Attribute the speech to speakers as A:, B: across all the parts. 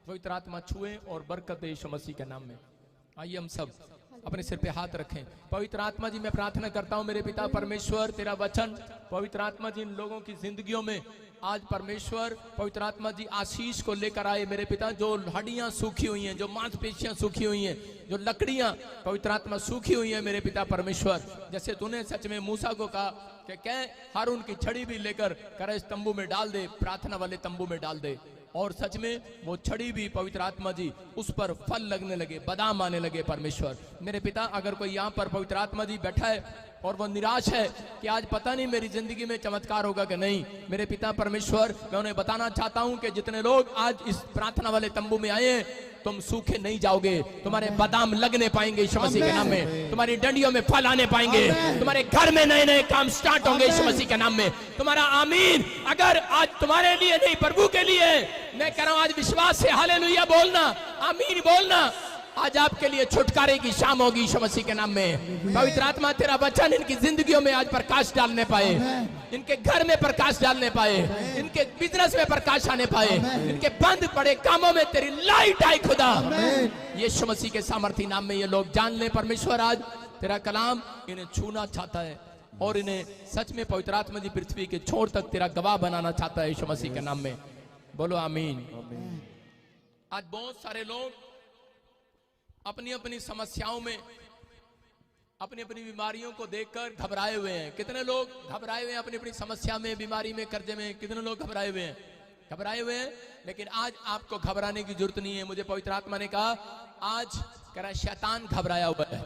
A: पवित्र आत्मा छुए और बरकत दे यीशु मसीह के नाम में। आइए हम सब अपने सिर पे हाथ रखें। पवित्र आत्मा जी मैं प्रार्थना करता हूं मेरे पिता परमेश्वर, तेरा वचन पवित्र आत्मा जी इन लोगों की जिंदगियों में आज परमेश्वर पवित्र आत्मा जी आशीष को लेकर आए मेरे पिता। जो हड्डियां सूखी हुई हैं, जो मांसपेशियां सूखी हुई हैं, जो लकड़ियां पवित्र आत्मा सूखी हुई हैं मेरे पिता परमेश्वर, जैसे तूने सच में मूसा को कहा कि कह हारून की छड़ी भी लेकर कर इस तंबू में डाल दे, प्रार्थना वाले तंबू में डाल दे। और सच में वो छड़ी भी पवित्र आत्मा जी उस पर फल लगने लगे, बादाम आने लगे परमेश्वर। मेरे पिता अगर कोई यहाँ पर पवित्र आत्मा जी बैठा है और वो निराश है कि आज पता नहीं मेरी जिंदगी में चमत्कार होगा कि नहीं, मेरे पिता परमेश्वर मैं उन्हें बताना चाहता हूं कि जितने लोग आज इस प्रार्थना वाले तंबू में आए हैं, तुम सूखे नहीं जाओगे, तुम्हारे बादाम लगने पाएंगे यीशु मसीह के नाम में, तुम्हारी डंडियों में फल आने पाएंगे, तुम्हारे घर में नए नए काम स्टार्ट होंगे यीशु मसीह के नाम में। तुम्हारा आमीन अगर आज तुम्हारे लिए नहीं प्रभु के लिए, मैं कह रहा हूं आज विश्वास से हालेलुया बोलना, आमीन बोलना। आज आपके लिए छुटकारे की शाम होगी यीशु मसीह के नाम में। पवित्र आत्मा तेरा वचन इनकी जिंदगियों में आज प्रकाश डालने पाए, इनके घर में प्रकाश डालने पाए, इनके बिजनेस में प्रकाश आने पाए, इनके बंद पड़े कामों में तेरी लाइट आई खुदा। यीशु मसीह के सामर्थी नाम में ये लोग जान ले परमेश्वर आज तेरा कलाम इन्हें छूना चाहता है और इन्हें सच में पवित्र आत्मा जी पृथ्वी के छोर तक तेरा गवाह बनाना चाहता है यीशु मसीह के नाम में। बोलो आमीन। आज बहुत सारे लोग अपनी अपनी समस्याओं में, अपनी अपनी बीमारियों को देखकर घबराए हुए हैं। कितने लोग घबराए हुए हैं अपनी अपनी समस्या में, बीमारी में, कर्जे में? कितने लोग घबराए हुए हैं? घबराए हुए हैं। लेकिन आज आपको घबराने की जरूरत नहीं है। मुझे पवित्र आत्मा ने कहा आज कह रहा शैतान घबराया हुआ है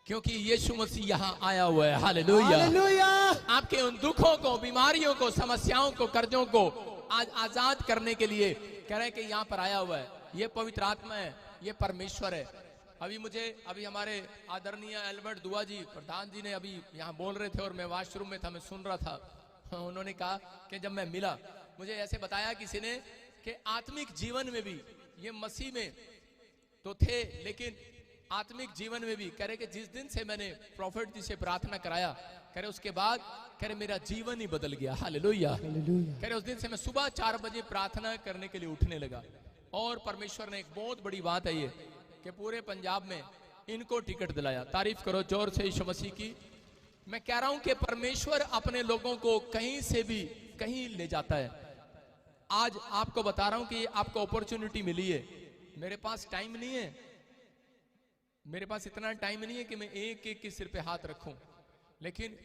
A: क्योंकि यीशु मसीह यहाँ आया हुआ है। हालेलुया। आपके उन दुखों को, बीमारियों को, समस्याओं को, कर्जों को आज आजाद करने के लिए कह रहे हैं कि यहाँ पर आया हुआ है। ये पवित्र आत्मा है, ये परमेश्वर है। अभी हमारे आदरणीय एल्बर्ट दुआ जी प्रधान जी ने अभी यहाँ बोल रहे थे और मैं वॉशरूम में था, मैं सुन रहा था। उन्होंने कहा कि जब मैं मिला मुझे ऐसे बताया किसी ने कि आत्मिक जीवन में भी ये मसीह में तो थे, लेकिन आत्मिक जीवन में भी कह रहे कि जिस दिन से मैंने प्रॉफिट जी से प्रार्थना कराया, कह रहे उसके बाद कह रहे मेरा जीवन ही बदल गया। हालेलुया। कह रहे उस दिन से मैं सुबह 4 बजे प्रार्थना करने के लिए उठने लगा और परमेश्वर ने एक बहुत बड़ी बात है ये कि पूरे पंजाब में इनको टिकट दिलाया। तारीफ करो जोर से यीशु मसीह की। मैं कह रहा हूं कि परमेश्वर अपने लोगों को कहीं से भी कहीं ले जाता है। आज आपको बता रहा हूं कि आपको अपॉर्चुनिटी मिली है। मेरे पास टाइम नहीं है, मेरे पास इतना टाइम नहीं है कि मैं एक एक के सिर पे हाथ रखूं, लेकिन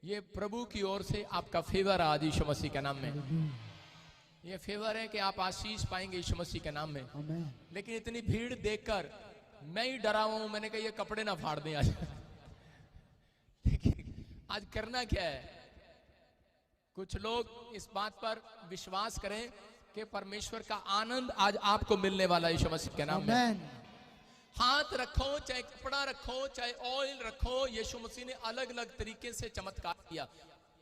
A: ये प्रभु की ओर से आपका फेवर है आज यीशु मसीह के नाम में। ये फेवर है कि आप आशीष पाएंगे यीशु मसीह के नाम में। लेकिन इतनी भीड़ देखकर मैं ही डरा हुआ हूं। मैंने कहा ये कपड़े ना फाड़ दें आज। लेकिन आज करना क्या है, कुछ लोग इस बात पर विश्वास करें कि परमेश्वर का आनंद आज आपको मिलने वाला है यीशु मसीह के नाम में। हाथ रखो, चाहे कपड़ा रखो, चाहे ऑयल रखो, यीशु मसीह ने अलग अलग तरीके से चमत्कार किया।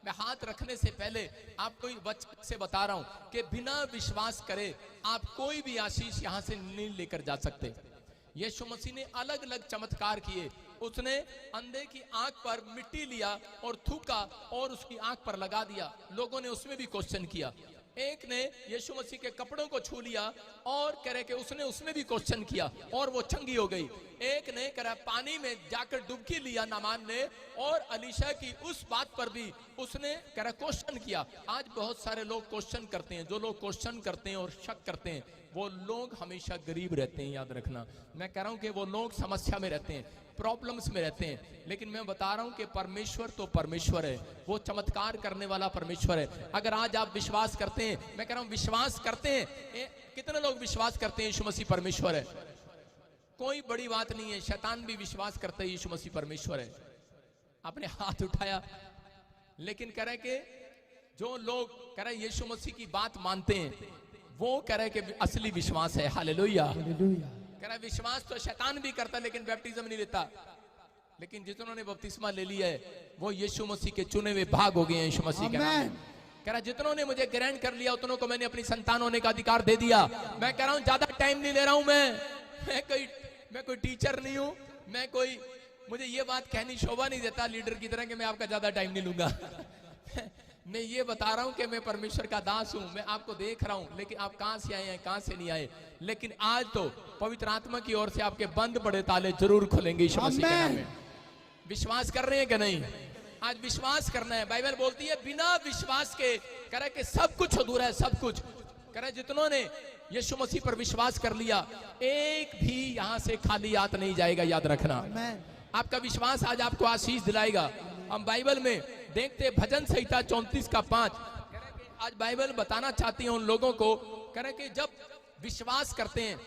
A: मैं हाथ रखने से पहले आपको वचन से बता रहा हूं कि बिना विश्वास करे आप कोई भी आशीष यहां से नहीं लेकर जा सकते। यीशु मसीह ने अलग अलग चमत्कार किए। उसने अंधे की आंख पर मिट्टी लिया और थूका और उसकी आंख पर लगा दिया। लोगों ने उसमें भी क्वेश्चन किया। एक ने यीशु मसीह के कपड़ों को छू लिया और कह रहे कि उसने उसमें भी क्वेश्चन किया और वो चंगी हो गई। एक ने कह रहा पानी में जाकर डुबकी लिया नामान ने और अलीशा की उस बात पर भी उसने कह रहा क्वेश्चन किया। आज बहुत सारे लोग क्वेश्चन करते हैं। जो लोग क्वेश्चन करते हैं और शक करते हैं वो लोग हमेशा गरीब रहते हैं, याद रखना। मैं कह रहा हूं कि वो लोग समस्या में रहते हैं, प्रॉब्लम्स में रहते हैं। लेकिन मैं बता रहा हूं कि परमेश्वर तो परमेश्वर है, वो चमत्कार करने वाला परमेश्वर है। अगर आज आप विश्वास करते हैं, मैं कह रहा हूं विश्वास करते हैं, कितने लोग विश्वास करते हैं यीशु मसीह परमेश्वर है? कोई बड़ी बात नहीं है। शैतान भी विश्वास करता है यीशु मसीह परमेश्वर है। आपने हाथ उठाया, लेकिन कह रहे कि जो लोग कह रहे यीशु मसीह की बात मानते हैं वो कह रहे कि असली विश्वास है। हालेलुया। कह रहा विश्वास तो शैतान भी करता है लेकिन बैप्टिज्म नहीं लेता। लेकिन जितनों बपतिस्मा ले लिया है वो यीशु मसीह के चुने हुए भाग हो गए हैं यीशु मसीह के नाम में। कह रहा जितनों ने मुझे ग्रहण कर लिया उतनों को मैंने अपनी संतान होने का अधिकार दे दिया। मैं कह रहा हूं ज्यादा टाइम नहीं ले रहा हूं। मैं कोई टीचर नहीं हूं। मुझे ये बात कहनी शोभा नहीं देता लीडर की तरह कि मैं आपका ज्यादा टाइम नहीं लूंगा। मैं ये बता रहा हूं कि मैं परमेश्वर का दास हूं, मैं आपको देख रहा हूं, लेकिन आप कहां से आए हैं, कहां से नहीं आए। लेकिन आज तो पवित्र आत्मा की ओर से आपके बंद पड़े ताले जरूर खुलेंगे यीशु मसीह के नाम में। विश्वास कर रहे हैं कि नहीं? आज विश्वास करना है। बाइबल बोलती है बिना विश्वास के करे कि सब कुछ अधूरा है, सब कुछ करे। जितनों ने यीशु मसीह पर विश्वास कर लिया, एक भी यहां से खाली हाथ नहीं जाएगा, याद रखना। आपका विश्वास आज आपको आशीष दिलाएगा। हम बाइबल में देखते भजन संहिता 34 का 5। आज बाइबल बताना चाहती है उन लोगों को, करें कि जब विश्वास करते हैं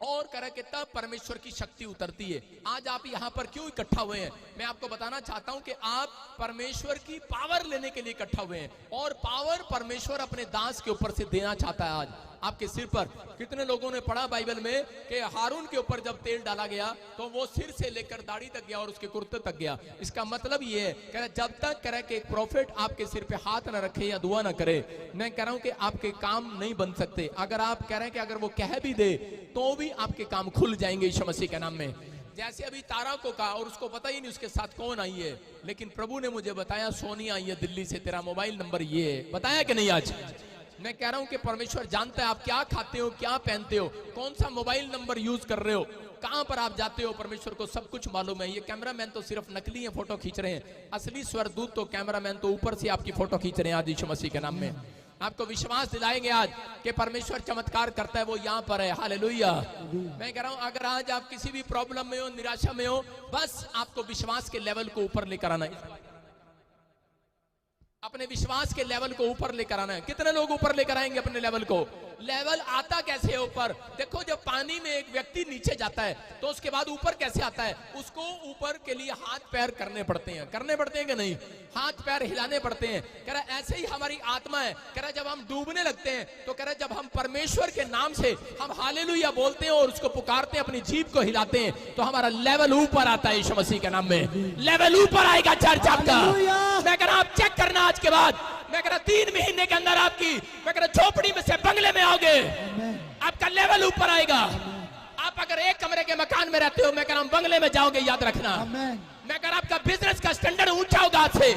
A: और करें कि तब परमेश्वर की शक्ति उतरती है। आज आप यहाँ पर क्यों इकट्ठा हुए हैं? मैं आपको बताना चाहता हूं कि आप परमेश्वर की पावर लेने के लिए इकट्ठा हुए हैं, और पावर परमेश्वर अपने दास के ऊपर से देना चाहता है आज आपके सिर पर। कितने लोगों ने पढ़ा बाइबल में कि हारून के ऊपर जब तेल डाला गया तो वो सिर से लेकर दाढ़ी तक गया और उसके कुर्ते तक गया। इसका मतलब ये है कि जब तक कह रहा कि एक प्रॉफिट आपके सिर पे हाथ ना रखे या दुआ ना करे, मैं कह रहा हूं कि आपके काम नहीं बन सकते। अगर आप कह रहे हैं कि अगर वो कह भी दे तो भी आपके काम खुल जाएंगे यीशु मसीह के नाम में। जैसे अभी तारा को कहा और उसको पता ही नहीं उसके साथ कौन आई है, लेकिन प्रभु ने मुझे बताया सोनी आई है दिल्ली से, तेरा मोबाइल नंबर ये है। बताया कि नहीं? आज मैं कह रहा हूं कि परमेश्वर जानता है आप क्या खाते हो, क्या पहनते हो, कौन सा मोबाइल नंबर यूज कर रहे हो, कहां पर आप जाते हो, परमेश्वर को सब कुछ मालूम है। ये कैमरामैन तो सिर्फ नकली है, फोटो खींच रहे हैं। असली स्वर्गदूत तो कैमरामैन तो ऊपर से आपकी फोटो खींच रहे हैं आज यीशु मसीह के नाम में। आपको विश्वास दिलाएंगे आज कि परमेश्वर चमत्कार करता है, वो यहाँ पर है। हालेलुया। मैं कह रहा हूं अगर आज आप किसी भी प्रॉब्लम में हो, निराशा में हो, बस आपको विश्वास के लेवल को ऊपर लेकर आना है। अपने विश्वास के लेवल को ऊपर लेकर आना है। कितने लोग ऊपर लेकर आएंगे अपने लेवल को? लेवल आता कैसे है ऊपर? देखो जब पानी में एक व्यक्ति नीचे जाता है तो उसके बाद ऊपर कैसे आता है? उसको ऊपर के लिए हाथ पैर करने पड़ते हैं कि नहीं? हाथ पैर हिलाने पड़ते हैं। कह रहा ऐसे ही हमारी आत्मा है। कह रहा जब हम डूबने लगते हैं तो कह रहा जब हम परमेश्वर के नाम से हम हालेलुया बोलते हैं और उसको पुकारते हैं, अपनी जीभ को हिलाते हैं, तो हमारा लेवल ऊपर आता है यीशु मसीह के नाम में। लेवल ऊपर आएगा चर्च आपका। मैं कह रहा आप चेक करना आज के बाद। मैं कह रहा 3 महीने के अंदर आपकी, मैं कह रहा झोपड़ी में से बंगले में आओगे, आपका लेवल ऊपर आएगा। आप अगर एक कमरे के मकान में रहते हो, मैं कह रहा हूं बंगले में जाओगे, याद रखना। मैं कह रहा आपका बिजनेस का स्टैंडर्ड ऊंचा होगा आज से।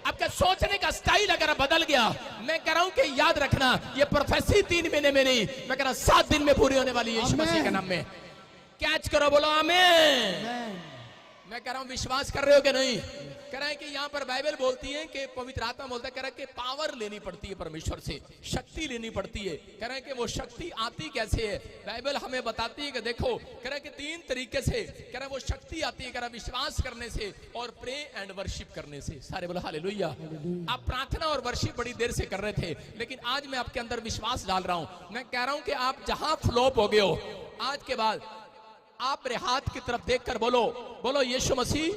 A: आपका सोचने का स्टाइल अगर बदल गया, मैं कह रहा हूं कि याद रखना ये प्रोफेसी 3 महीने में नहीं, मैं कह रहा 7 दिन में पूरी होने वाली है यीशु मसीह के नाम में। कैच करो, बोलो आमीन। मैं कह रहा हूं विश्वास कर रहे हो कि नहीं? कह रहा है कि यहाँ पर बाइबल बोलती है कि पवित्र आत्मा बोलता है, कह रहा है कि पावर लेनी पड़ती है परमेश्वर से, शक्ति लेनी पड़ती है। कह रहा है कि वो शक्ति आती कैसे है? बाइबल हमें बताती है कि देखो, कह रहा है कि 3 तरीके से कह रहा है वो शक्ति आती है। कह रहा है विश्वास करने से और प्रे एंड वर्शिप करने से। सारे बोलो हालेलुया। आप प्रार्थना और वर्शिप बड़ी देर से कर रहे थे, लेकिन आज मैं आपके अंदर विश्वास डाल रहा हूं। मैं कह रहा हूं कि आप जहां फ्लॉप हो गए हो, आज के बाद आप मेरे हाथ की तरफ देखकर बोलो यीशु मसीह,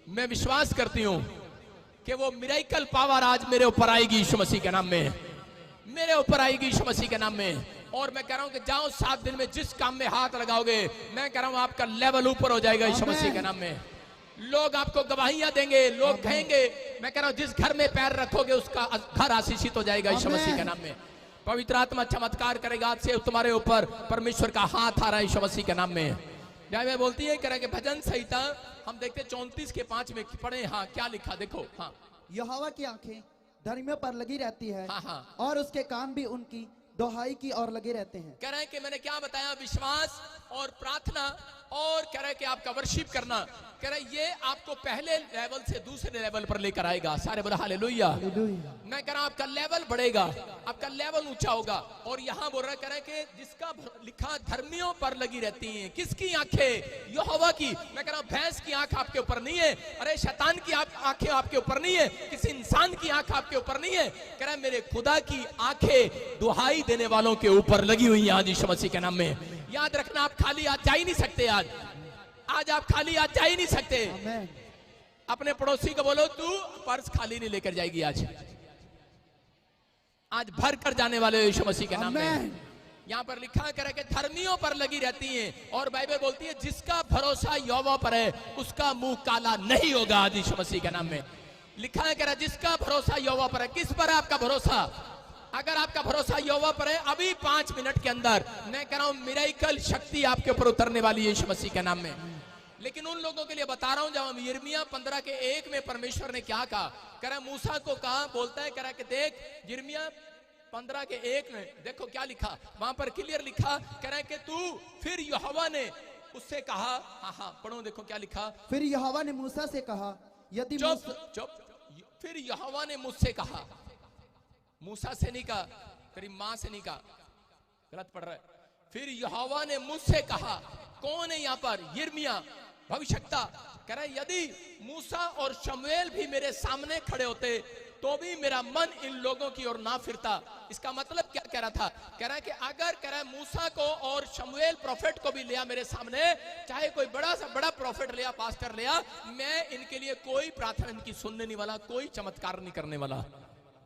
A: मैं विश्वास करती हूं कि वो मिरेकल पावर आज मेरे ऊपर आएगी यीशु मसीह के नाम में, मेरे ऊपर आएगी यीशु मसीह के नाम में। और मैं कह रहा हूं कि जाओ 7 दिन में जिस काम में हाथ लगाओगे, मैं कह रहा हूं आपका लेवल ऊपर हो जाएगा यीशु मसीह के नाम में। लोग आपको गवाहियां देंगे, लोग कहेंगे। मैं कह रहा हूं जिस घर में पैर रखोगे उसका घर आशीषित हो जाएगा यीशु मसीह के नाम में। पवित्र आत्मा चमत्कार करेगा आज से तुम्हारे ऊपर। परमेश्वर का हाथ आ रहा है यीशु मसीह के नाम में। बाइबल बोलती है कह रहा कि भजन संहिता हम देखते 34 के 5 में पढ़े। हाँ, क्या लिखा देखो। हाँ,
B: यहोवा की आंखें धर्मियों पर लगी रहती है।
A: हाँ।
B: और उसके कान भी उनकी दोहाई की ओर लगे रहते हैं।
A: कह रहे हैं कि मैंने क्या बताया, विश्वास और प्रार्थना, और कह रहे हैं कि आपका वर्शिप करना, कह रहे ये आपको पहले लेवल से दूसरे लेवल पर लेकर आएगा। सारे बोला हालेलुया। मैं कह रहा हूं आपका लेवल बढ़ेगा, आपका लेवल ऊंचा होगा। और यहाँ बोल रहा है, कह रहे हैं कि जिसका लिखा धर्मियों पर लगी रहती हैं। किसकी आंखें? यहोवा की। मैं कह रहा हूं भैंस की आंख आपके ऊपर नहीं है, अरे शैतान की आंखें आपके ऊपर नहीं है, किसी इंसान की आंख आपके ऊपर नहीं है। कह रहा है मेरे खुदा की आंखें दुहाई देने वालों के ऊपर लगी हुई है आज यीशु मसीह के नाम में। याद रखना आप खाली हाथ जा ही नहीं सकते। आज आप खाली हाथ जा ही नहीं सकते। अपने पड़ोसी को बोलो तू पर्स खाली नहीं लेकर जाएगी। आज भर कर जाने वाले यीशु मसीह के नाम में। यहाँ पर लिखा कर कि धर्मियों पर लगी रहती हैं। और बाइबल बोलती है जिसका भरोसा यहोवा पर है उसका मुंह काला नहीं होगा आज यीशु मसीह के नाम में। लिखा है कह जिसका भरोसा यहोवा पर है। किस पर है आपका भरोसा? अगर आपका भरोसा यहोवा पर है, अभी 5 मिनट के अंदर मैं कह रहा हूं मिरेकल शक्ति आपके ऊपर उतरने वाली है यीशु मसीह के नाम में। लेकिन उन लोगों के लिए बता रहा हूं जब हम यिर्मयाह 15:1 में परमेश्वर ने क्या कहा, कह रहा मूसा को कहा, बोलता है, कह रहा कि देख यिर्मयाह 15:1 में देखो क्या लिखा, वहां पर क्लियर लिखा, कह रहा है कि तू, फिर यहोवा ने उससे कहा, हाँ पढ़ो, देखो क्या लिखा,
B: फिर यहोवा ने मूसा से कहा, यदि
A: चुप, फिर यहोवा ने मुझसे कहा, मूसा से नहीं कहा, तेरी मां से नहीं कहा, गलत पढ़ रहा है, फिर यहोवा ने मुझसे कहा, कौन है यहाँ पर, यिर्मयाह भविष्यवक्ता, कह रहा है यदि मूसा और शमूएल भी मेरे सामने खड़े होते तो भी मेरा मन इन लोगों की ओर ना फिरता। इसका मतलब क्या कह रहा था, कह रहा है कि अगर, कह रहा है मूसा को और शमूएल प्रोफेट को भी लिया मेरे सामने, चाहे कोई बड़ा सा बड़ा प्रोफेट लिया, पास्टर लिया, मैं इनके लिए कोई प्रार्थना इनकी सुनने नहीं वाला, कोई चमत्कार नहीं करने वाला।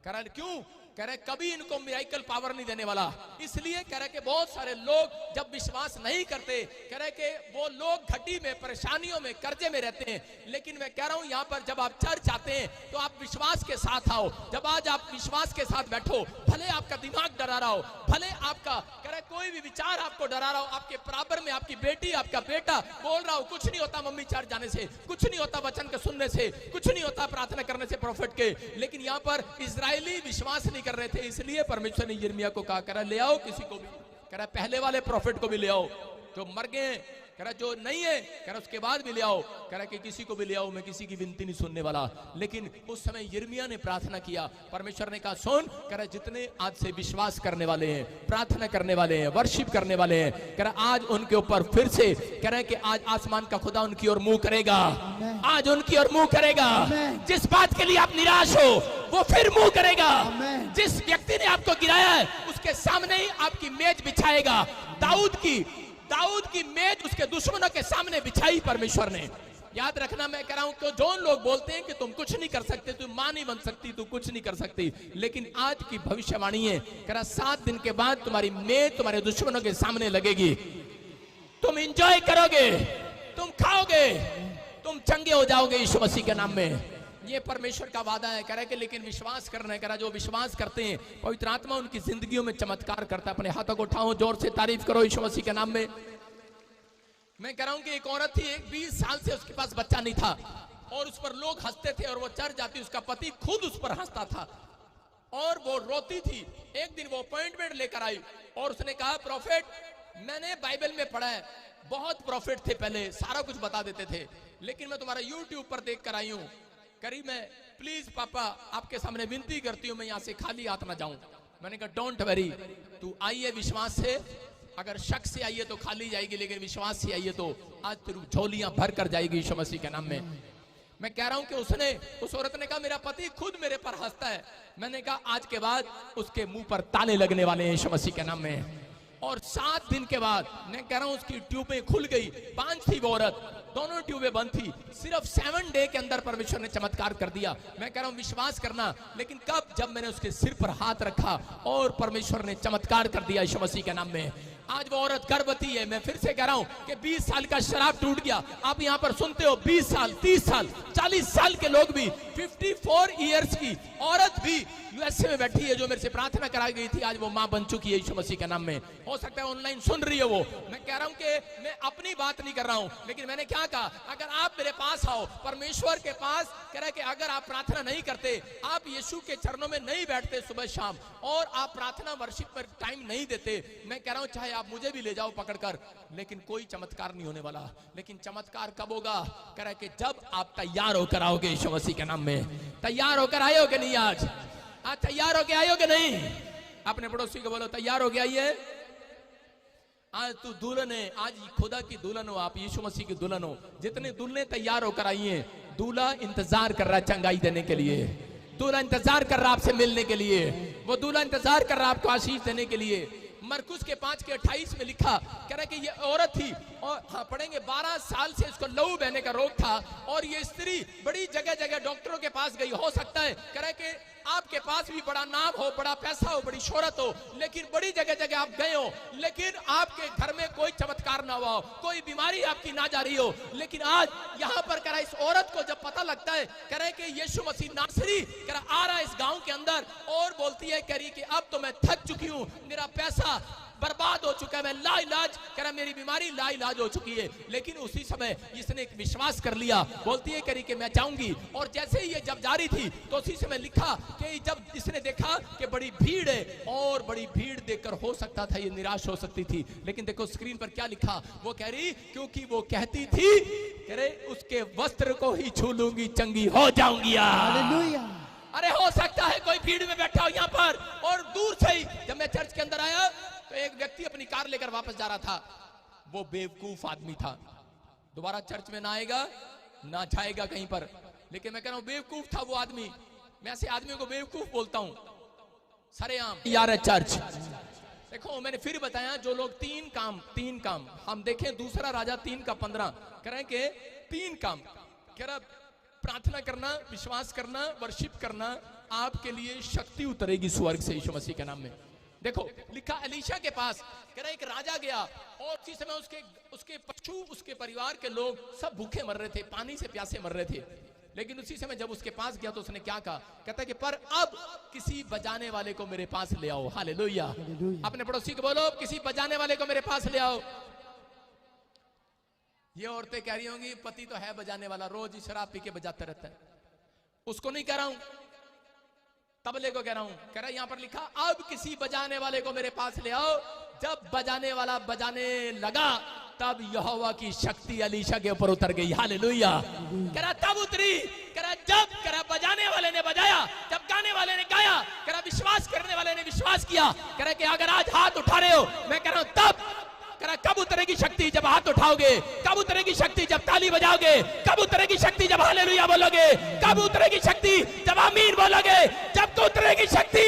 A: कह रहा है क्यों, कह रहे कभी इनको मिराइकल पावर नहीं देने वाला। इसलिए कह रहे कि बहुत सारे लोग जब विश्वास नहीं करते, कह रहे कि वो लोग घटी में, परेशानियों में, कर्जे में रहते हैं, लेकिन मैं कह रहा हूं यहां पर जब आप चर्च आते हैं तो आप विश्वास के साथ आओ। जब आज आप विश्वास के साथ बैठो, भले आपका दिमाग डरा रहा हो, भले आपका, कह रहे कोई भी विचार आपको डरा रहा हो, आपके बराबर में आपकी बेटी, आपका बेटा बोल रहा हो कुछ नहीं होता मम्मी चर्च जाने से, कुछ नहीं होता वचन के सुनने से, कुछ नहीं होता प्रार्थना करने से प्रोफेट के, लेकिन यहां पर इजरायली विश्वास नहीं कर रहे थे, इसलिए परमेश्वर ने यिर्मयाह को कहा, कह रहा ले आओ किसी को भी, कह रहा पहले वाले प्रोफेट को भी ले आओ जो मर गए, कह रहा जो नहीं है, कह रहा उसके बाद भी ले आओ, कह रहा कि किसी को भी ले आओ, मैं किसी की विनती नहीं सुनने वाला। लेकिन उस समय यिर्मयाह ने प्रार्थना किया, परमेश्वर ने कहा सुन, कह रहा जितने आज से विश्वास करने वाले हैं, प्रार्थना करने वाले हैं, वर्शिप करने वाले हैं, कह रहा आज उनके ऊपर फिर से, कह रहा है कि आज आसमान का खुदा उनकी ओर मुंह करेगा, आज उनकी ओर मुंह करेगा। जिस बात के लिए आप निराश हो वो फिर मुंह करेगा, जिस व्यक्ति ने आपको गिराया है उसके सामने ही आपकी मेज बिछाएगा। दाऊद की मेज उसके दुश्मनों के सामने बिछाई परमेश्वर ने। याद रखना, मैं कह रहा हूं कि जो लोग बोलते हैं कि तुम कुछ नहीं कर सकते, तुम मां नहीं बन सकती, तुम कुछ नहीं कर सकती, लेकिन आज की भविष्यवाणी है, कह रहा 7 दिन के बाद तुम्हारी मेज तुम्हारे दुश्मनों के सामने लगेगी, तुम एंजॉय करोगे, तुम खाओगे, तुम चंगे हो जाओगे यीशु मसीह के नाम में। ये परमेश्वर का वादा है। कह रहा है कि लेकिन विश्वास करना है, कह रहा जो विश्वास करते हैं पवित्र आत्मा उनकी जिंदगियों में चमत्कार करता है। अपने हाथों को उठाओ, जोर से तारीफ करो यीशु मसीह के नाम में। मैं कह रहा हूं कि एक औरत थी, 20 साल से उसके पास बच्चा नहीं था और उस पर लोग हंसते थे और वो चर्च जाती, उसका पति खुद उस पर हंसता था और वो रोती थी। एक दिन वो अपॉइंटमेंट लेकर आई और उसने कहा प्रॉफिट, मैंने बाइबल में पढ़ा है, बहुत प्रॉफिट थे पहले, सारा कुछ बता देते थे, लेकिन मैं तुम्हारा यूट्यूब पर देख कर आई हूं, करीब मैं प्लीज पापा आपके सामने विनती करती हूं मैं यहां से खाली हाथ ना जाऊं। मैंने कहा डोंट वरी, तू आई है विश्वास से, अगर शक से आई है तो खाली जाएगी, लेकिन विश्वास से आई है तो आज तेरी झोलियां भर कर जाएगी यीशु मसीह के नाम में। मैं कह रहा हूं कि उस औरत ने कहा मेरा पति खुद मेरे पर हंसता है। मैंने कहा आज के बाद उसके मुंह पर ताले लगने वाले हैं यीशु मसीह के नाम में। और 7 दिन के बाद मैं कह रहा हूं उसकी ट्यूबें खुल गई, 5 थी वो औरत, दोनों ट्यूबें बंद थी, सिर्फ 7 डे के अंदर परमेश्वर ने चमत्कार कर दिया। मैं कह रहा हूं विश्वास करना, लेकिन कब, जब मैंने उसके सिर पर हाथ रखा और परमेश्वर ने चमत्कार कर दिया यीशु मसीह के नाम में। आज वो औरत गर्भवती है। मैं फिर से कह रहा हूं कि 20 साल का शराब टूट गया। आप यहां पर सुनते हो 20 साल, 30 साल, 40 साल के लोग भी, 54 इयर्स की औरत भी यूएसए में बैठी है जो मेरे से प्रार्थना कराई गई थी, आज वो मां बन चुकी है यीशु मसीह के नाम में। हो सकता है ऑनलाइन सुन रही है वो। मैं कह रहा हूं कि मैं अपनी बात नहीं कर रहा हूं, लेकिन मैंने क्या कहा, अगर आप मेरे पास आओ, परमेश्वर के पास, कह रहा है कि अगर आप प्रार्थना नहीं करते, आप यीशु के चरणों में नहीं बैठते सुबह शाम और आप प्रार्थना वर्शिप पर टाइम नहीं देते, मैं कह रहा हूं चाहे आप मुझे भी ले जाओ पकड़कर, लेकिन कोई चमत्कार नहीं होने वाला। लेकिन चमत्कार कब होगा, कह रहा है कि जब आप तैयार होकर आओगे यीशु मसीह के नाम में। तैयार होकर आए हो कि नहीं? आज तैयार होके आए हो कि नहीं? अपने पड़ोसी को बोलो तैयार हो गया ये। आज तू दुल्हन है, आज खुदा की दुल्हन हो, आप यीशु मसीह की दुल्हन हो। जितने दुल्हने तैयार होकर आई हैं, दूल्हा इंतजार कर रहा है चंगाई देने के लिए, दूल्हा इंतजार कर रहा है आपसे मिलने के लिए, वो दूल्हा इंतजार कर रहा है आपको आशीष देने के लिए। मरकुस के 5:28 में लिखा, कह रहा है कि ये औरत थी और हाँ पढ़ेंगे, 12 साल से इसको लहू बहने का रोग था और ये स्त्री बड़ी जगह जगह डॉक्टरों के पास गई। हो सकता है, कह रहा है कि आपके पास भी बड़ा नाम हो, बड़ा पैसा हो, बड़ी शोहरत हो, लेकिन बड़ी जगह जगह आप गए हो, लेकिन आपके घर में कोई चमत्कार ना हुआ हो, कोई बीमारी आपकी ना जा रही हो। लेकिन आज यहाँ पर कह रहा है इस औरत को जब पता लगता है, कह रहा है कि यीशु मसीह नासरी कह रहा आ रहा है इस गांव के अंदर और बोलती है, कह रही कि अब तो मैं थक चुकी हूँ, मेरा पैसा बर्बाद हो चुका है, मैं लाइलाज, कह रहा मेरी बीमारी लाइलाज हो चुकी है। लेकिन उसी समय इसने एक विश्वास कर लिया, बोलती है करी कि मैं जाऊंगी। और जैसे ही ये जब जा रही थी तो उसी समय लिखा कि जब इसने देखा कि बड़ी भीड़ है, और बड़ी भीड़ देखकर हो सकता था ये निराश हो सकती थी, लेकिन देखो स्क्रीन पर क्या लिखा, वो कह रही क्योंकि वो कहती थी कह रहे उसके वस्त्र को ही छू लूंगी चंगी हो जाऊंगी।
B: हालेलुया।
A: अरे हो सकता है कोई भीड़ में बैठा हो यहाँ पर, और दूर से ही जब मैं चर्च के अंदर आया तो एक व्यक्ति अपनी कार लेकर वापस जा रहा था। वो बेवकूफ आदमी था, दोबारा चर्च में ना आएगा ना जाएगा कहीं पर, लेकिन मैं कह रहा हूं बेवकूफ था वो आदमी। मैं ऐसे आदमियों को बेवकूफ बोलता हूं सरेआम यार। चर्च देखो मैंने फिर बताया, जो लोग तीन काम हम देखें, दूसरा राजा 3:15 कह रहे कि 3 काम कह रहा, प्रार्थना करना, विश्वास करना, वर्शिप करना, आपके लिए शक्ति उतरेगी स्वर्ग से यीशु मसीह के नाम में। देखो लिखा एलीशा के पास कह रहा एक राजा गया, और उसी समय उसके पशु, उसके परिवार के लोग सब भूखे मर रहे थे, पानी से प्यासे मर रहे थे। लेकिन उसी समय जब उसके पास गया तो उसने क्या कहा, कहता कि पर अब किसी बजाने वाले को मेरे पास ले आओ। हालेलुया। अपने पड़ोसी को बोलो किसी बजाने वाले को मेरे पास ले आओ। ये औरतें कह रही होंगी पति तो है बजाने वाला, रोज ही शराब पी के बजाता रहता है। उसको नहीं कह रहा हूं, तबले को कह रहा हूं। कह रहा यहां पर लिखा अब किसी बजाने वाले को मेरे पास ले आओ। जब बजाने वाला बजाने लगा तब यहोवा की शक्ति एलीशा के ऊपर उतर गई। हालेलुया। कह रहा तब उतरी, कह रहा जब कह रहा बजाने वाले ने बजाया, जब गाने वाले ने गाया, कह रहा विश्वास करने वाले ने विश्वास किया। कह रहा कि अगर आज हाथ उठा रहे हो, मैं कह रहा हूं तब कह रहा कब उतरेगी शक्ति, जब हाथ उठाओगे। कब उतरेगी शक्ति, जब ताली बजाओगे। कब उतरेगी शक्ति, जब हालेलुया बोलोगे। कब उतरेगी शक्ति, जब आमीन बोलोगे। जब तो उतरेगी शक्ति,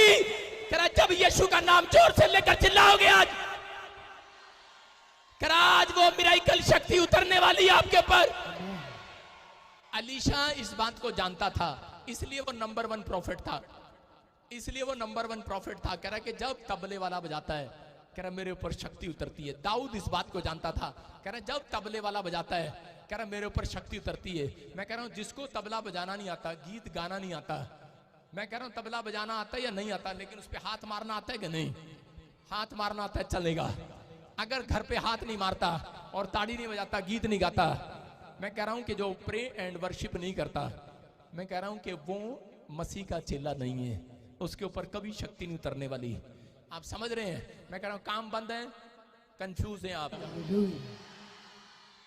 A: कह रहा जब यीशु का नाम जोर से लेकर चिल्लाओगे। आज कह रहा आज वो मिराकल शक्ति उतरने वाली है आपके ऊपर। एलीशा इस बात को जानता था, इसलिए वो नंबर 1 प्रॉफिट था, इसलिए वो नंबर 1 प्रॉफिट था। कह रहा कि जब तबले वाला बजाता है, कह रहा मेरे ऊपर शक्ति उतरती है। दाऊद इस बात को जानता था, कह रहा जब तबले वाला बजाता है, कह रहा मेरे ऊपर शक्ति उतरती है। मैं कह रहा हूं जिसको तबला बजाना नहीं आता, गीत गाना नहीं आता, मैं कह रहा हूं तबला बजाना आता है या नहीं आता, लेकिन उस पर हाथ मारना आता है कि नहीं? हाथ मारना आता है चलेगा। अगर घर पे हाथ नहीं मारता और ताड़ी नहीं बजाता, गीत नहीं गाता, मैं कह रहा हूं कि जो प्रे एंड वर्शिप नहीं करता, मैं कह रहा हूं कि वो मसीह का चेला नहीं है, उसके ऊपर कभी शक्ति नहीं उतरने वाली। आप समझ रहे हैं? मैं कह रहा हूं काम बंद है, कंफ्यूज हैं आप।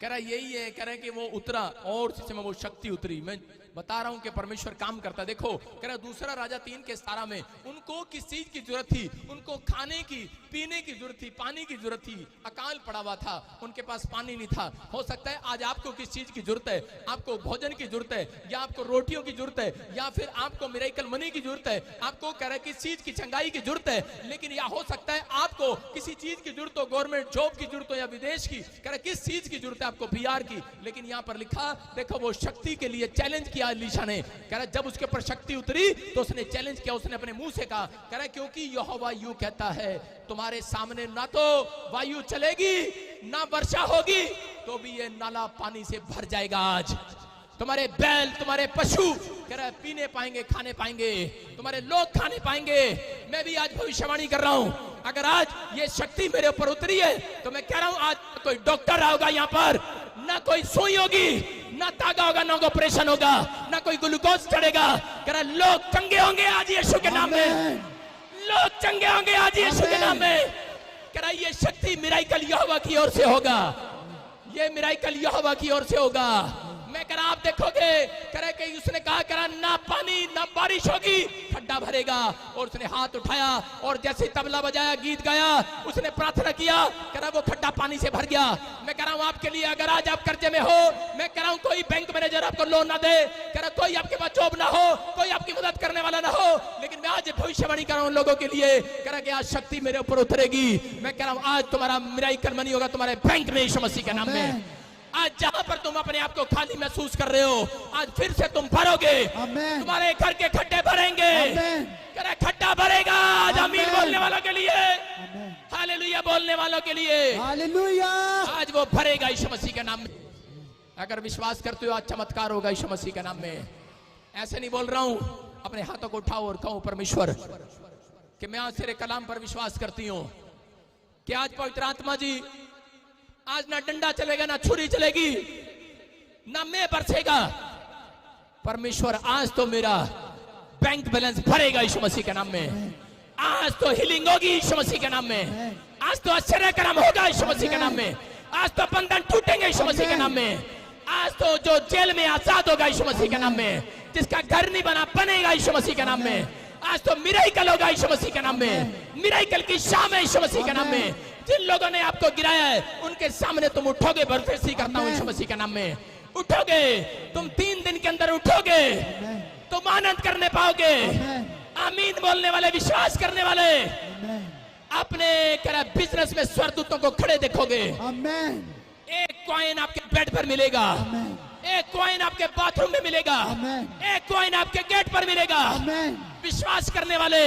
A: कह रहा यही है, कह रहे कि वो उतरा और उसी समय वो शक्ति उतरी। मैं बता रहा हूं कि परमेश्वर काम करता। देखो कह रहा दूसरा राजा 3:17 में उनको किस चीज की जरूरत थी? उनको खाने की, पीने की जरूरत थी, पानी की जरूरत थी। अकाल पड़ा हुआ था, उनके पास पानी नहीं था। हो सकता है आज आपको किस चीज की जरूरत है? आपको भोजन की जरूरत है, या आपको रोटियों की जरूरत है, या फिर आपको मिरेकल मनी की जरूरत है। आपको कह रहा किस चीज की चंगाई की जरूरत है, लेकिन या हो सकता है आपको किसी चीज की जरूरत हो, गवर्नमेंट जॉब की जरूरत हो या विदेश की। कह रहा किस चीज की जरूरत है आपको? PR की। लेकिन यहां पर लिखा देखो वो शक्ति के लिए चैलेंज किया एलीशा ने। कह रहा जब उसके ऊपर शक्ति उतरी तो उसने चैलेंज किया, उसने अपने मुंह से कहा, कह रहा क्योंकि यहोवा यूं कहता है तुम्हारे सामने ना तो वायु चलेगी ना वर्षा होगी, तो भी ये नाला पानी से भर जाएगा। आज तुम्हारे बैल, तुम्हारे पशु कह रहा पीने पाएंगे, खाने पाएंगे, तुम्हारे लोग खाने पाएंगे। मैं भी आज भविष्यवाणी कर रहा हूं, अगर आज ये शक्ति मेरे ऊपर उतरी है तो मैं कह रहा हूं आज कोई डॉक्टर होगा यहाँ पर, ना कोई सुई होगी, ना तागा होगा, ना ऑपरेशन होगा, ना कोई ग्लूकोज चढ़ेगा। कह रहा लोग चंगे होंगे आज यीशु के नाम में, लोग चंगे होंगे आज यीशु के नाम में। कह रहा ये शक्ति मिराकल यहोवा की ओर से होगा, ये मिराकल यहोवा की ओर से होगा। मैं कह रहा आप देखोगे, कह रहा कि उसने कहा कह रहा ना पानी ना बारिश होगी, खड्डा भरेगा। और उसने हाथ उठाया और जैसे तबला बजाया, गीत गाया, उसने प्रार्थना किया, कह रहा वो खड्डा पानी से भर गया। मैं कह रहा हूं आपके लिए, अगर आज आप कर्जे में हो, मैं कह रहा हूं कोई बैंक मैनेजर आपको लोन ना दे, कह रहा कोई आपके पास जॉब ना हो, कोई आपकी मदद करने वाला ना हो, लेकिन मैं आज भविष्यवाणी कर रहा हूं लोगों के लिए। कह रहा कि आज शक्ति मेरे ऊपर उतरेगी। मैं कह रहा हूं आज तुम्हारा मिराकल मनी होगा तुम्हारे बैंक में यीशु मसीह के नाम में। आज जहां पर तुम अपने आप को खाली महसूस कर रहे हो, आज फिर से तुम भरोगे, तुम्हारे घर के खड्डे भरेंगे, खड्डा भरेगा आज। आमीन बोलने वालों के लिए, हालेलुया बोलने वालों के लिए, हालेलुया आज वो भरेगा यीशु मसीह के नाम में। अगर विश्वास करते हो आज चमत्कार होगा यीशु मसीह के नाम में। ऐसे नहीं बोल रहा हूं, अपने हाथों को उठाओ और कहो परमेश्वर कि मैं आज तेरे कलाम पर विश्वास करती हूं, कि आज पवित्र आत्मा जी, आज ना डंडा चलेगा, ना छुरी चलेगी, ना मैं बरसेगा। परमेश्वर आज तो मेरा बैंक बैलेंस भरेगा यीशु मसीह के नाम में। आज तो हीलिंग होगी यीशु मसीह के नाम में। आज तो आश्चर्य कर्म होगा यीशु मसीह के नाम में। आज तो बंधन टूटेंगे यीशु मसीह के नाम में। आज तो जो जेल में आजाद होगा यीशु मसीह के नाम में। जिसका घर नहीं बना बनेगा यीशु मसीह के नाम में। आज तो मिरेकल होगा यीशु मसीह के नाम में। मिरेकल की शाम है यीशु मसीह के नाम में। जिन लोगों ने आपको गिराया है उनके सामने तुम उठोगे। भरपेसी करता हूं यीशु मसीह के नाम में। उठोगे तुम, 3 दिन के अंदर उठोगे, तुम आनंद करने पाओगे। आमीन बोलने वाले, विश्वास करने वाले अपने बिजनेस में स्वर्गदूतों को खड़े देखोगे। एक कॉइन आपके बेड पर मिलेगा, एक कॉइन आपके बाथरूम में मिलेगा, एक कॉइन आपके गेट पर मिलेगा। विश्वास करने वाले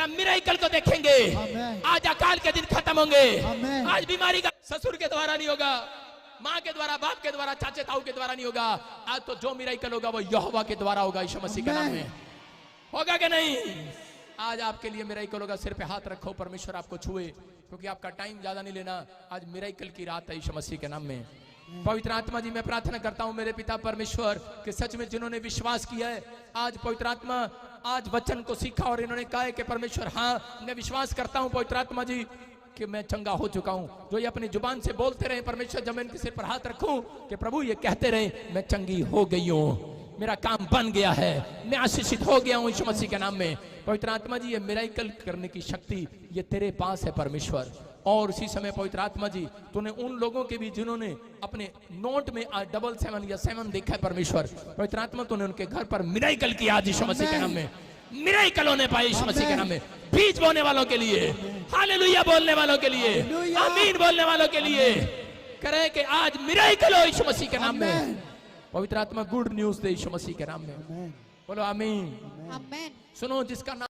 A: मिरेकल को देखेंगे। आज अकाल के दिन खत्म होंगे। आज बीमारी का ससुर के द्वारा नहीं होगा, माँ के द्वारा, बाप के द्वारा, चाचे ताऊ के द्वारा नहीं होगा। आज तो जो मिरेकल होगा वो यहोवा के द्वारा होगा यीशु मसीह के नाम में। होगा कि नहीं? आज आपके लिए मिरेकल होगा। सिर पे हाथ रखो, परमेश्वर आपको छुए, क्योंकि आपका टाइम ज्यादा नहीं लेना। आज मिरेकल की रात है यीशु मसीह के नाम में। पवित्र आत्मा जी, मैं प्रार्थना करता हूं मेरे पिता परमेश्वर कि सच में जिन्होंने विश्वास किया है, आज पवित्र आत्मा आज वचन को सीखा और इन्होंने कहा है कि परमेश्वर हाँ मैं विश्वास करता हूं पवित्र आत्मा जी कि मैं चंगा हो चुका हूं। जो ये अपनी जुबान से बोलते रहे परमेश्वर, जब मैं इनके सिर पर हाथ रखूं कि प्रभु ये कहते रहे मैं चंगी हो गई हूं, मेरा काम बन गया है, मैं आशीषित हो गया हूं यीशु मसीह के नाम में। पवित्र आत्मा जी, ये मिरेकल करने की शक्ति ये तेरे पास है परमेश्वर। और उसी समय पवित्र आत्मा जी, तूने उन लोगों के भी जिन्होंने अपने नोट में 777 या 7 देखा है परमेश्वर, पवित्र आत्मा तूने उनके घर पर मिरेकल किया आज यीशु मसीह के नाम में। मिरेकल होने पाए यीशु मसीह के नाम में। बीज बोने वालों के लिए, हालेलुया बोलने वालों के लिए, आमीन बोलने वालों के लिए करें कि आज मिरेकल हो यीशु मसीह के नाम में। पवित्र आत्मा गुड न्यूज दे यीशु मसीह के नाम में। बोलो आमीन।
C: आमेन।
A: सुनो, जिसका नाम